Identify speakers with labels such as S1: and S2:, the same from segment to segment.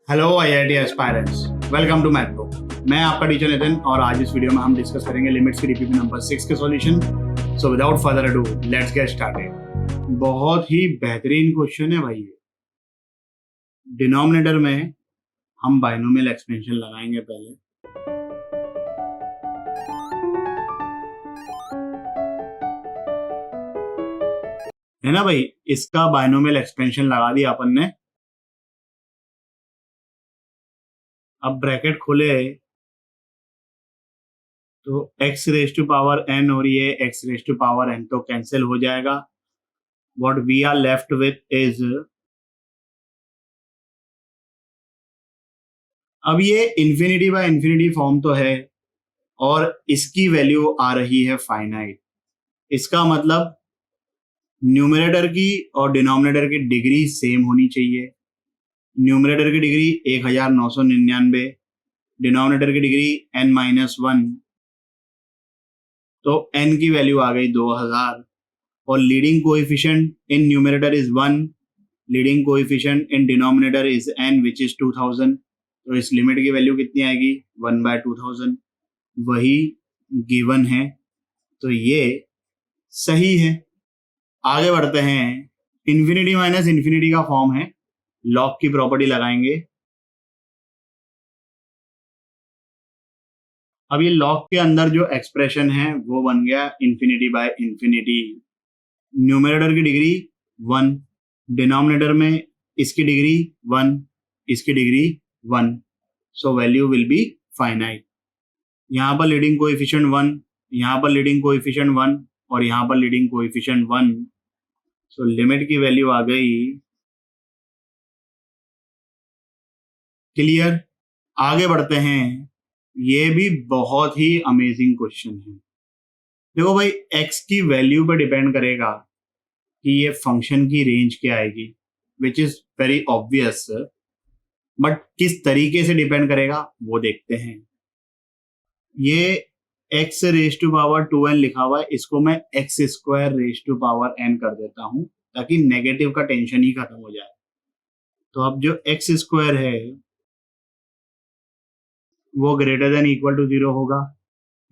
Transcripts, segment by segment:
S1: Hello IIT aspirants, welcome to Math Pro. मैं आपका teacher Nitin और आज इस वीडियो में हम डिस्कस करेंगे लिमिट्स की डीपीपी नंबर 6 के solution. So without further ado let's get started. बहुत ही बेहतरीन क्वेश्चन है भाई। डिनोमिनेटर में हम बाइनोमियल एक्सपेंशन लगाएंगे पहले। है ना भाई, इसका बाइनोमियल एक्सपेंशन लगा दिया अपन ने। अब ब्रैकेट खोले तो x raise to power n और ये x raise to power n तो कैंसिल हो जाएगा। What we are left with is, अब ये इंफिनिटी बाय इंफिनिटी फॉर्म तो है और इसकी वैल्यू आ रही है फाइनाइट। इसका मतलब न्यूमरेटर की और डिनोमिनेटर की डिग्री सेम होनी चाहिए। न्यूमरेटर की डिग्री 1999, डिनोमिनेटर की डिग्री n-1, तो n की वैल्यू आ गई 2000 और leading coefficient in numerator is 1, leading coefficient in denominator is n which is 2000। तो इस लिमिट की वैल्यू कितनी आएगी 1/2000, वही गिवन है, तो ये सही है। आगे बढ़ते हैं। इंफिनिटी माइनस इंफिनिटी का फॉर्म है, लॉग की प्रॉपर्टी लगाएंगे। अब ये लॉग के अंदर जो एक्सप्रेशन है वो बन गया इंफिनिटी बाय इंफिनिटी। न्यूमरेटर की डिग्री 1, डिनोमिनेटर में इसकी डिग्री 1, इसकी degree 1, so value will be finite. यहां पर लीडिंग कोएफिशिएंट 1, यहां पर लीडिंग कोएफिशिएंट 1 और यहां पर लीडिंग कोएफिशिएंट 1, सो लिमिट की वैल्यू आ गई। क्लियर। आगे बढ़ते हैं। ये भी बहुत ही अमेजिंग क्वेश्चन है। देखो भाई, x की वैल्यू पर डिपेंड करेगा कि ये फंक्शन की रेंज क्या आएगी, which is very obvious, but किस तरीके से डिपेंड करेगा वो देखते हैं। ये x raise to power 2n लिखा हुआ है, इसको मैं x square raise to power n कर देता हूं ताकि नेगेटिव का टेंशन ही खत्म हो जाए। तो अब जो x स्क्वायर है वो ग्रेटर देन इक्वल टू 0 होगा।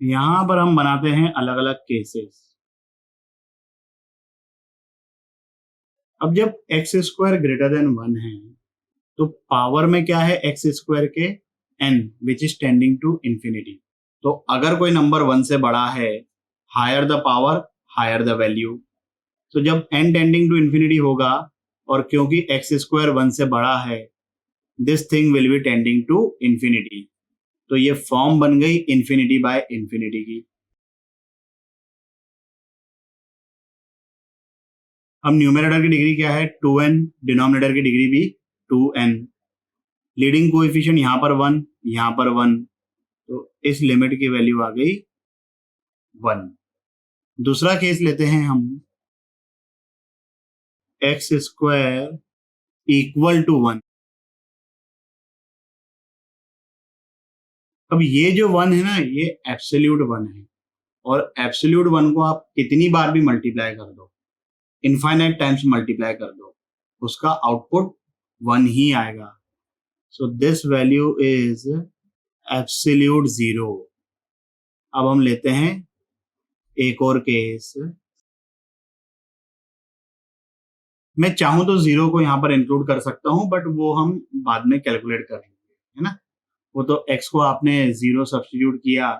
S1: यहां पर हम बनाते हैं अलग अलग केसेस। अब जब एक्स स्क्वायर ग्रेटर देन 1 है तो पावर में क्या है x स्क्वायर के n which is tending to infinity. तो अगर कोई नंबर 1 से बड़ा है, higher the power higher the value. तो जब n टेंडिंग टू इंफिनिटी होगा और क्योंकि x स्क्वायर 1 से बड़ा है, this thing will be tending to infinity. तो ये फॉर्म बन गई इंफिनिटी बाय इंफिनिटी की। अब न्यूमरेटर की डिग्री क्या है 2n, डिनोमिनेटर की डिग्री भी 2n, लीडिंग कोएफिशिएंट यहां पर 1, यहां पर 1, तो इस लिमिट की वैल्यू आ गई 1। दूसरा केस लेते हैं हम, एक्स स्क्वायर इक्वल टू 1। अब ये जो 1 है ना, ये एब्सोल्यूट 1 है और एब्सोल्यूट 1 को आप कितनी बार भी मल्टीप्लाई कर दो, इनफाइनाइट टाइम्स मल्टीप्लाई कर दो, उसका आउटपुट 1 ही आएगा। So this value is absolute 0। अब हम लेते हैं एक और केस। मैं चाहूं तो 0 को यहां पर इंक्लूड कर सकता हूं, बट वो हम बाद में कैलकुलेट करेंगे, है ना। वो तो x को आपने 0 सब्स्टिट्यूट किया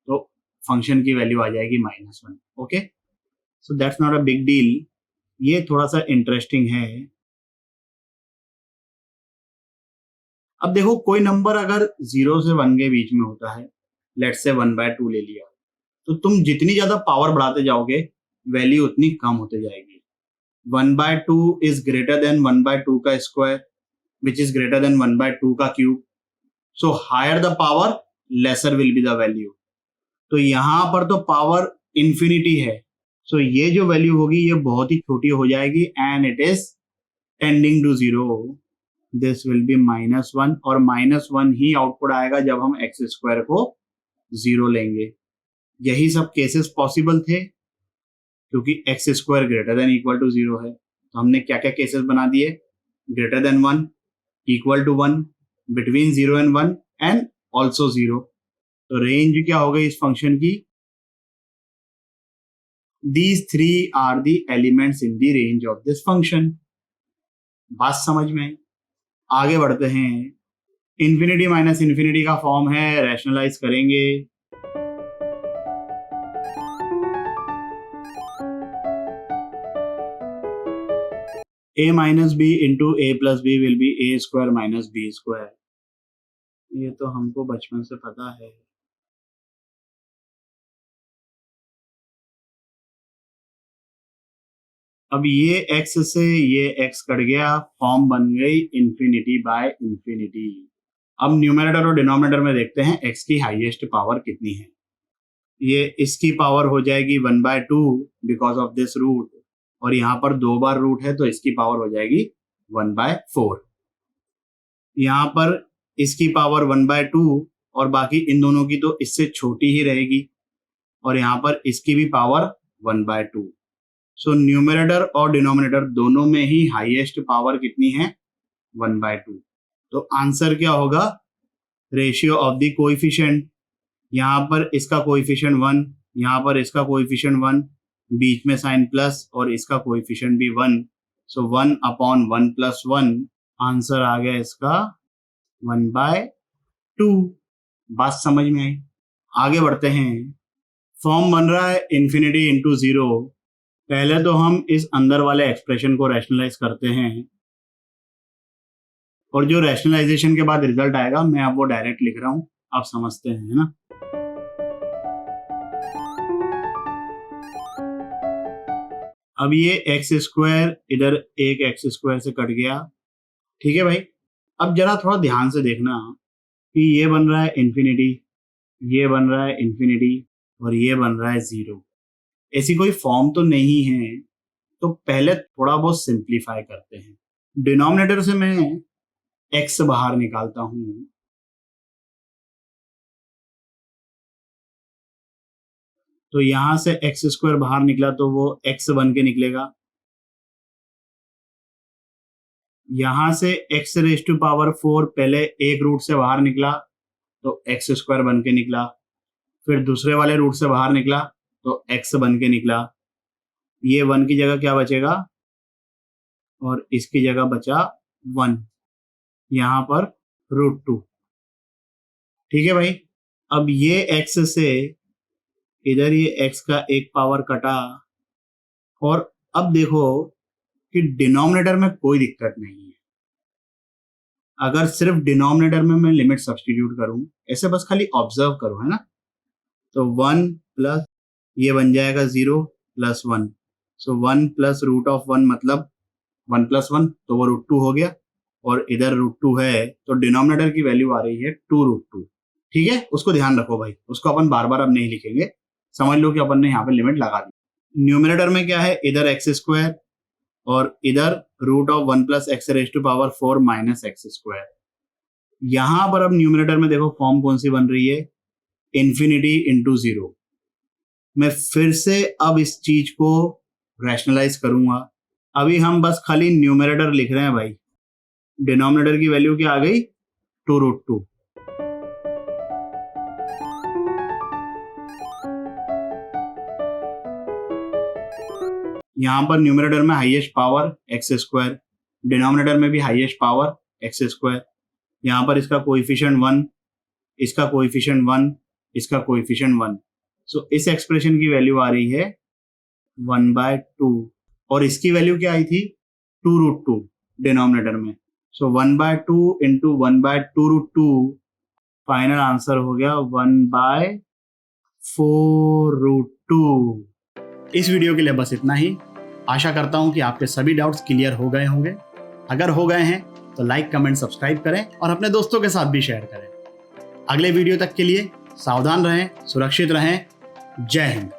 S1: तो फंक्शन की वैल्यू आ जाएगी -1। Okay, so that's not a big deal. ये थोड़ा सा इंटरेस्टिंग है। अब देखो, कोई नंबर अगर 0 से 1 के बीच में होता है, लेट्स से 1/2 ले लिया, तो तुम जितनी ज्यादा पावर बढ़ाते जाओगे वैल्यू उतनी कम होते जाएगी। 1/2 इज ग्रेटर देन 1/2 का square which is greater than 1/2 का cube. So higher the power lesser will be the value. तो यहां पर तो पावर इंफिनिटी है, सो ये जो वैल्यू होगी ये बहुत ही छोटी हो जाएगी and it is tending to 0। This will be -1 और -1 ही आउटपुट आएगा जब हम एक्स स्क्वायर को 0 लेंगे। यही सब केसेस पॉसिबल थे क्योंकि x square greater than equal to 0 है। तो हमने क्या क्या केसेस बना दिए, greater than 1, equal to 1, between 0 and 1 and also 0। तो रेंज क्या हो गई इस फंक्शन की? These three are the elements in the range of this function। बात समझ में आई? आगे बढ़ते हैं। इन्फिनिटी माइनस इन्फिनिटी का फॉर्म है, रैशनलाइज करेंगे। a minus B into A plus B will be A square minus B square. ये तो हमको बचपन से पता है। अब ये x से ये x कट गया, फॉर्म बन गई इन्फिनिटी बाय इन्फिनिटी। अब न्यूमरेटर और डिनोमिनेटर में देखते हैं x की हाईएस्ट पावर कितनी है। ये इसकी पावर हो जाएगी 1/2 बिकॉज ऑफ दिस रूट, और यहाँ पर 2 बार रूट है तो इसकी पावर हो जाएगी 1/4। यहाँ पर इसकी पावर 1/2 और बाकी इन दोनों की तो इससे छोटी ही रहेगी, और यहाँ पर इसकी भी पावर 1/2। सो न्यूमरेटर और डिनोमिनेटर दोनों में ही हाईएस्ट पावर कितनी है? 1/2। तो आंसर क्या होगा? Ratio of the coefficient. यहाँ पर इसका कोएफिशिएंट 1, यहाँ पर इसका कोएफिशिएंट 1, बीच में साइन प्लस और इसका कोएफिशिएंट भी 1। सो 1/1 + 1, आंसर आ गया इसका 1/2। बात समझ में आई? आगे बढ़ते हैं। फॉर्म बन रहा है इन्फिनिटी इंटू 0। पहले तो हम इस अंदर वाले एक्सप्रेशन को रैशनलाइज करते हैं, और जो रैशनलाइजेशन के बाद रिजल्ट आएगा मैं अब वो डायरेक्ट लिख रहा हूं, आप समझते हैं, है ना। अब ये x² इधर एक x² से कट गया, ठीक है भाई। अब जरा थोड़ा ध्यान से देखना कि ये बन रहा है इन्फिनिटी, ये बन रहा है इन्फिनिटी, और ये बन रहा है 0। ऐसी कोई फॉर्म तो नहीं है, तो पहले थोड़ा बहुत सिंप्लीफाई करते हैं। डिनोमिनेटर से मैं x बाहर निकालता हूं, तो यहां से x² बाहर निकला तो वो x बन के निकलेगा। यहां से x⁴ पहले एक रूट से बाहर निकला तो x² बन के निकला, फिर दूसरे वाले रूट से बाहर निकला तो x बन के निकला। ये 1 की जगह क्या बचेगा? और इसकी जगह बचा 1, यहां पर √2। ठीक है भाई। अब ये x से इधर ये x का एक पावर कटा, और अब देखो कि डिनोमिनेटर में कोई दिक्कत नहीं है। अगर सिर्फ डिनोमिनेटर में मैं लिमिट सब्स्टिट्यूट करूं, ऐसे बस खाली ऑब्जर्व करो, है ना। तो 1 प्लस ये बन जाएगा 0 + 1। सो 1 + √1 मतलब 1 + 1, तो वो √2 हो गया, और इधर √2 है तो डिनोमिनेटर की वैल्यू आ रही है 2√2। ठीक है, उसको ध्यान रखो भाई, उसको अपन बार बार अब नहीं लिखेंगे, समझ लो कि अपन ने यहाँ पे लिमिट लगा दी। न्यूमरेटर में क्या है? इधर x² और इधर √1 + x⁴ - x²। यहां पर अब न्यूमरेटर में देखो फॉर्म कौन सी बन रही है? Infinity into 0। मैं फिर से अब इस चीज को रैशनलाइज करूंगा। अभी हम बस खाली न्यूमरेटर लिख रहे हैं भाई। डिनोमिनेटर की वैल्यू क्या आ गई? 2√2। यहां पर न्यूमरेटर में हाईएस्ट पावर x², डिनोमिनेटर में भी हाईएस्ट पावर x²। यहां पर इसका कोएफिशिएंट 1, इसका कोएफिशिएंट 1, इसका कोएफिशिएंट 1। सो इस एक्सप्रेशन की वैल्यू आ रही है 1/2, और इसकी वैल्यू क्या आई थी? 2√2 डिनोमिनेटर में। सो 1/2 इंटू 1/2√2, फाइनल आंसर हो गया 1/4√2। इस वीडियो के लिए बस इतना ही। आशा करता हूं कि आपके सभी डाउट्स क्लियर हो गए होंगे। अगर हो गए हैं तो लाइक, कमेंट, सब्सक्राइब करें और अपने दोस्तों के साथ भी शेयर करें। अगले वीडियो तक के लिए सावधान रहें, सुरक्षित रहें। जय हिंद।